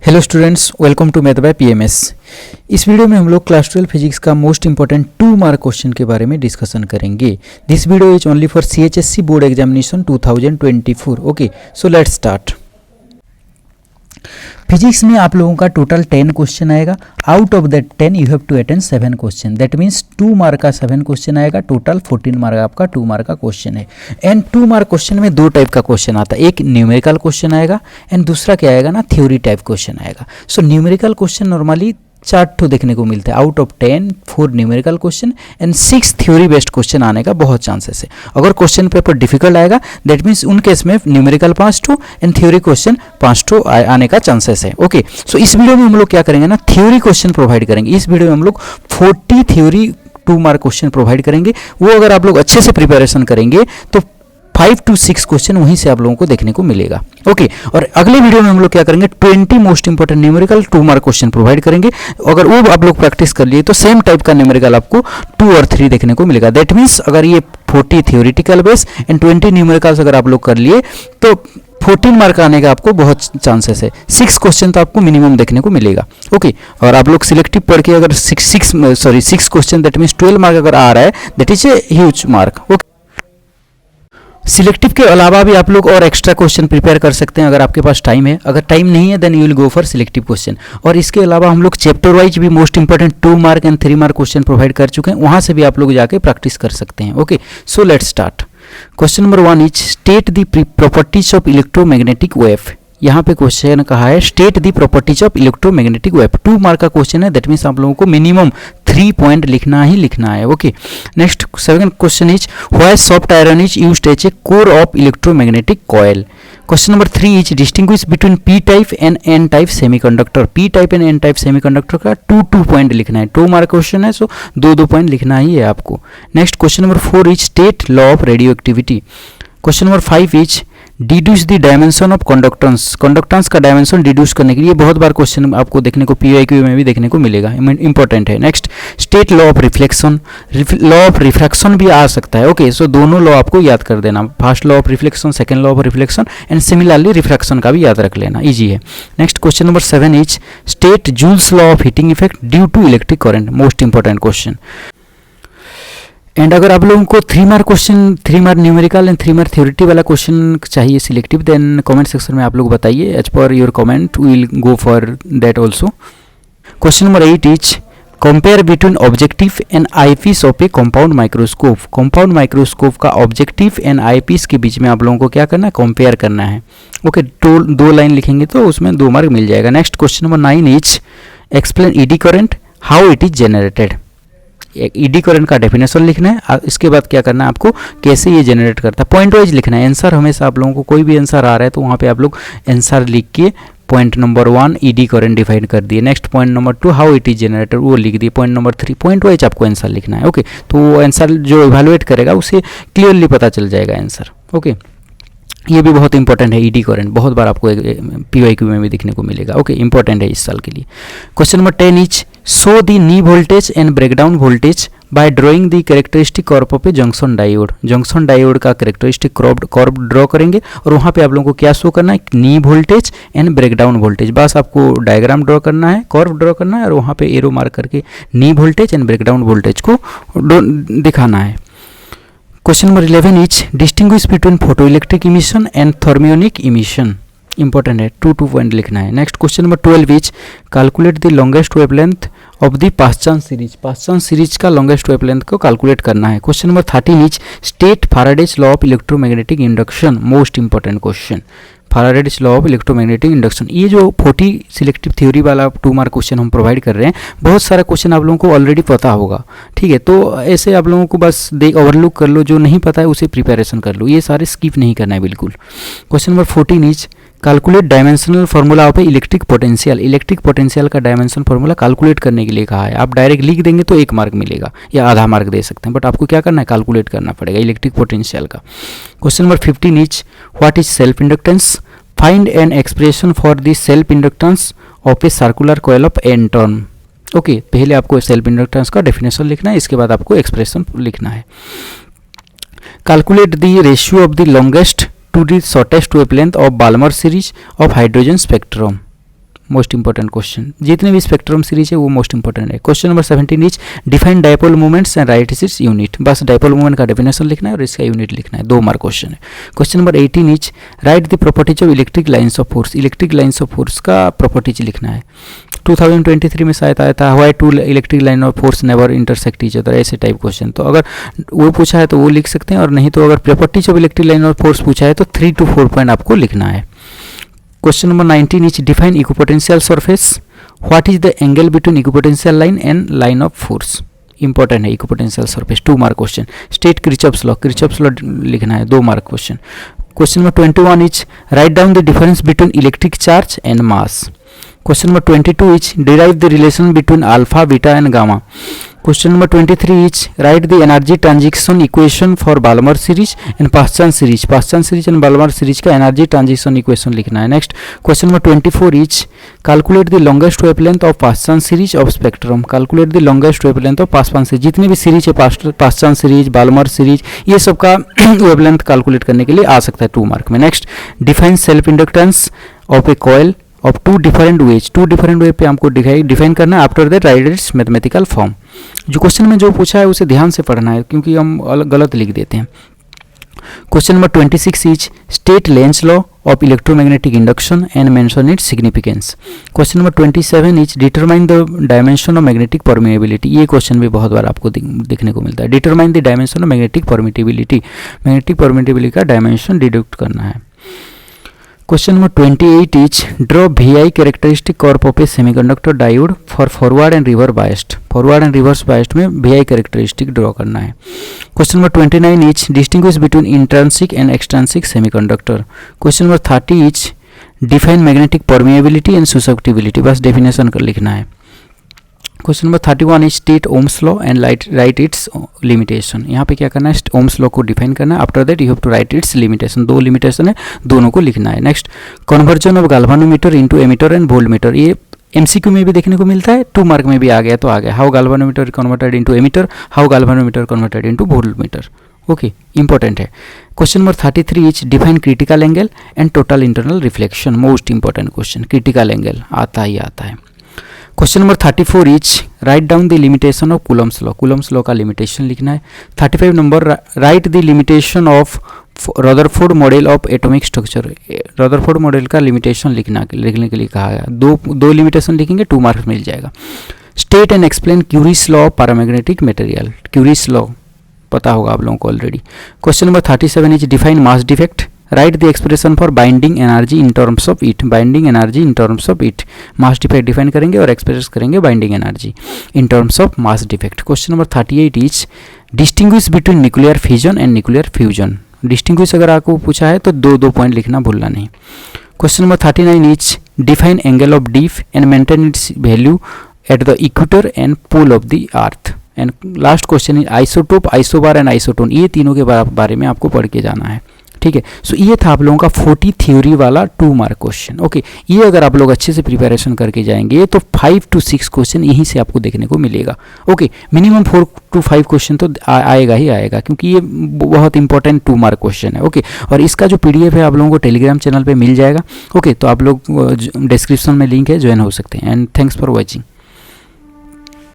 Hello students, welcome to math by PMS. इस video में हम लोग क्लास 12 फिजिक्स का मोस्ट इंपॉर्टेंट 2 मार्क क्वेश्चन के बारे में डिस्कशन करेंगे। This video is only for CHSC board examination 2024। Okay, so let's start. Physics में आप लोगों का टोटल 10 क्वेश्चन आएगा। Out of that 10 you have to attend 7 question. That means 2 mark का 7 क्वेश्चन आएगा। टोटल 14 मार्क आपका 2 मार्क का क्वेश्चन है। एंड 2 मार्क क्वेश्चन में 2 टाइप का क्वेश्चन आता है। एक न्यूमेरिकल क्वेश्चन आएगा एंड दूसरा क्या आएगा ना, थ्योरी टाइप क्वेश्चन आएगा। सो न्यूमेरिकल क्वेश्चन नॉर्मली 4 ठो देखने को मिलता है। Out of 10 4 numerical question and 6 theory based question आने का बहुत चांसेस है। अगर क्वेश्चन पेपर डिफिकल्ट आएगा दैट मीन्स उन केस में न्यूमेरिकल 5 ठो एंड थ्योरी क्वेश्चन 5 ठो आने का चांसेस है। ओके, सो इस वीडियो में हम लोग क्या करेंगे ना, थ्योरी क्वेश्चन प्रोवाइड करेंगे। इस वीडियो में हम लोग 40 थ्योरी 2 मार्क क्वेश्चन प्रोवाइड करेंगे। वो अगर आप लोग अच्छे से प्रिपरेशन करेंगे तो 5 to 6 क्वेश्चन वहीं से आप लोगों को देखने को मिलेगा। ओके, और अगले वीडियो में हम लोग क्या करेंगे, 20 most important numerical 2 mark question provide करेंगे। अगर वो आप लोग प्रैक्टिस कर लिए तो सेम टाइप का न्यूमेरिकल आपको 2 और 3 देखने को मिलेगा। दैट मीन्स अगर ये 40 थ्योरेटिकल बेस एंड 20 न्यूमेरिकल्स अगर आप लोग कर लिए तो 14 मार्क आने का आपको बहुत चांसेस है। 6 क्वेश्चन तो आपको मिनिमम देखने को मिलेगा। ओके, और आप लोग सिलेक्टिव पढ़ के अगर 6 क्वेश्चन दैट मीन्स 12 मार्क अगर आ रहा है that is a huge mark. Okay, selective के अलावा भी आप लोग और एक्स्ट्रा क्वेश्चन प्रिपेयर कर सकते हैं अगर आपके पास टाइम है। अगर टाइम नहीं है then you will go for selective question. और इसके अलावा हम लोग चैप्टर वाइज भी most important 2 mark and 3 mark question provide कर चुके हैं। वहां से भी आप लोग जाके प्रैक्टिस कर सकते हैं। Okay, so let's start. Question number 1 is state the properties of electromagnetic wave. यहाँ पे क्वेश्चन कहा है state the properties of electromagnetic wave. 2 mark का क्वेश्चन है। दैट मीन्स आप लोगों को मिनिमम 3 पॉइंट लिखना ही लिखना है। Okay, next second question is why soft iron is used as a core of electromagnetic coil. Question number 3 is distinguish between P type and N type semiconductor. P type and N type semiconductor का 2 point लिखना है। 2 mark question है, सो 2 point लिखना ही है आपको। Next question number 4 is state law of radio activity. Question number 5 is deduce the dimension of conductance. Conductance का dimension deduce करने के लिए बहुत बार क्वेश्चन आपको देखने को पीवाईक्यू में भी देखने को मिलेगा, इंपॉर्टेंट है। Next state law of reflection. Law of refraction भी आ सकता है। ओके, सो दोनों लॉ आपको याद कर देना, first law of reflection, second law of reflection and similarly refraction का भी याद रख लेना, इजी है। Next question number 7 is state Joule's law of heating effect due to electric current. Most important question. And अगर आप लोगों को 3 mark question, 3 mark numerical and 3 mark theoretical वाला क्वेश्चन चाहिए सिलेक्टिव, देन कमेंट सेक्शन में आप लोग बताइए। As per your comment we will go for that also. Question number 8 is compare between objective and eyepiece of a compound microscope. Compound microscope का objective and eyepiece के बीच में आप लोगों को क्या करना है, कंपेयर करना है। ओके, 2 लाइन लिखेंगे तो उसमें 2 मार्क मिल जाएगा। Next question number 9 is explain eddy current, how it is generated. Eddy current का डेफिनेशन लिखना है। इसके बाद क्या करना है आपको, कैसे ये जनरेट करता है, पॉइंट वाइज लिखना है। आंसर हमेशा आप लोगों को कोई भी आंसर आ रहा है तो वहाँ पे आप लोग आंसर लिख के point number 1 eddy current define कर दिए। Next point number 2 how it is generated वो लिख दिए। पॉइंट नंबर 3 पॉइंट वाइज आपको आंसर लिखना है। ओके, तो आंसर जो इवैल्यूएट करेगा उसे क्लियरली पता चल जाएगा आंसर। ओके, ये भी बहुत इंपॉर्टेंट है। ईडी करंट बहुत बार आपको पीवाईक्यू में भी देखने को मिलेगा। ओके, इंपॉर्टेंट है इस साल के लिए। Question number 10 is show the knee voltage and breakdown voltage bye drawing the characteristic curve of A junction diode. Junction diode का कैरेक्टरिस्टिक कर्व ड्रॉ करेंगे और वहाँ पे आप लोगों को क्या शो करना है, नी वोल्टेज एंड ब्रेकडाउन वोल्टेज। बस आपको डायग्राम ड्रॉ करना है, कर्व ड्रॉ करना है और वहाँ पे एरो मार्क करके knee voltage and breakdown voltage को दिखाना है। Question number 11 is distinguish between photo electric emission and thermionic emission. Important है, 2 पॉइंट लिखना है। Next question number 12 is calculate the longest wavelength of the Paschen series. Paschen series का longest wavelength को calculate करना है। Question number 13 is state Faraday's law of electromagnetic induction. Most important question, Faraday's law of electromagnetic induction. ये जो 40 selective theory वाला 2 mark question हम provide कर रहे हैं, बहुत सारा क्वेश्चन आप लोगों को ऑलरेडी पता होगा। ठीक है, तो ऐसे आप लोगों को बस ओवरलुक कर लो, जो नहीं पता है उसे प्रिपरेशन कर लो, ये सारे स्किप नहीं करना है बिल्कुल। Question number 14 is calculate dimensional formula of electric potential. Electric potential का डायमेंशन फार्मूला कैलकुलेट करने के लिए कहा है। आप डायरेक्ट लिख देंगे तो 1 मार्क मिलेगा या आधा मार्क दे सकते हैं, बट आपको क्या करना है, कैलकुलेट करना पड़ेगा इलेक्ट्रिक पोटेंशियल का। Question number 15 is what is self inductance. Find an expression for the self inductance of a circular coil of N turn. Okay, पहले आपको सेल्फ इंडक्टेंस का डेफिनेशन लिखना है, इसके बाद आपको एक्सप्रेशन लिखना है। Calculate the ratio of the longest to the shortest wavelength of Balmer series of hydrogen spectrum। Most important question, जितने भी स्पेक्ट्रम सीरीज है वो मोस्ट इंपॉर्टेंट है। Question number 17 is define dipole moments and right its unit. बस dipole moment का definition लिखना है और इसका यूनिट लिखना है, 2 मार्क क्वेश्चन है। Question number 18 is right the properties of electric lines of force. Electric lines of force का प्रॉपर्टीज लिखना है। 2023 में शायद आया था, why 2 electric line of force never intersect each other, ऐसे टाइप क्वेश्चन। तो अगर वो पूछा है तो वो लिख सकते हैं, और नहीं तो अगर properties of electric line of force पूछा है तो 3 to 4 पॉइंट आपको लिखना है। Question number 19 is define equipotential surface. What is the angle between equipotential line and line of force. Important है equipotential surface, 2 mark question. State Kirchhoff's law, Kirchhoff's law लिखना है, 2 mark question. Question number 21 is write down the difference between electric charge and mass. Question number 22 is derive the relation between alpha, beta and gamma. Question number 23 is write the energy transition equation for Balmer series and Paschen series. Paschen series and Balmer series का energy transition equation लिखना है। Next question number 24 is calculate the longest wavelength of Paschen series of spectrum. Calculate the longest wavelength of Paschen series. जितने भी series है Paschen series, Balmer series, ये सब का wavelength calculate करने के लिए आ सकता है 2 मार्क में। Next define self inductance of a coil of 2 different ways. 2 different way पे हमको डिफाइन करना है। After that right it's mathematical form. जो क्वेश्चन में जो पूछा है उसे ध्यान से पढ़ना है, क्योंकि हम गलत लिख देते हैं। Question number 26 is state Lenz law of electromagnetic induction and mention its significance. Question number 27 is determine the dimension of magnetic permeability. ये क्वेश्चन भी बहुत बार आपको देखने को मिलता है। Determine the dimension of magnetic permittivity. Magnetic permittivity का डायमेंशन डिडक्ट करना है। Question number 28 is draw VI characteristic curve of a semiconductor diode for forward and reverse biased. Forward and reverse biased में VI characteristic draw करना है। Question number 29 is distinguish between intrinsic and extrinsic semiconductor. Question number 30 is define magnetic permeability and susceptibility. बस definition कर लिखना है। Question number 31 is state Ohm's law and right its limitation. यहाँ पे क्या करना है, ओम्स लॉ को डिफाइन करना है। After that you have to write its limitation. 2 limitation है, दोनों को लिखना है। Next conversion of galvanometer into ammeter and voltmeter. ये एमसीक्यू में भी देखने को मिलता है, 2 मार्क में भी आ गया तो आ गया। How galvanometer converted into ammeter, how galvanometer converted into voltmeter. Okay, important है। Question number 33 is define critical angle and total internal reflection. Most important question, critical angle आता ही आता है। Question number 34 is write down the limitation of Coulomb's law. Coulomb's law का limitation लिखना है। 35 number write the limitation of Rutherford model of atomic structure. Rutherford model का limitation लिखने के लिए कहा गया। दो लिमिटेशन लिखेंगे, 2 मार्क्स मिल जाएगा। State and explain curies law of paramagnetic material. Curies law पता होगा आप लोगों को already. Question number 37 is define mass defect. Right the expression for binding energy in terms of it. Binding energy in terms of it. Mass defect define करेंगे और express करेंगे binding energy in terms of mass defect. Question number 38 is distinguish between nuclear fission and nuclear fusion. Distinguish अगर आपको पूछा है तो 2 point लिखना भूलना नहीं। Question number 39 is define angle of dip and mention its value at the equator and pole of the earth. And last question is isotope, isobar and isotone. ये तीनों के बारे में आपको पढ़ के जाना है। ठीक है, सो ये था आप लोगों का 40 थ्योरी वाला 2 मार्क क्वेश्चन। ओके, ये अगर आप लोग अच्छे से प्रिपरेशन करके जाएंगे तो 5 to 6 क्वेश्चन यहीं से आपको देखने को मिलेगा। ओके, मिनिमम 4 to 5 क्वेश्चन तो आएगा ही आएगा, क्योंकि ये बहुत इंपॉर्टेंट 2 मार्क क्वेश्चन है। ओके, और इसका जो PDF है आप लोगों को टेलीग्राम चैनल पे मिल जाएगा। ओके, तो आप लोग डिस्क्रिप्शन में लिंक है, ज्वाइन हो सकते हैं। And thanks for watching.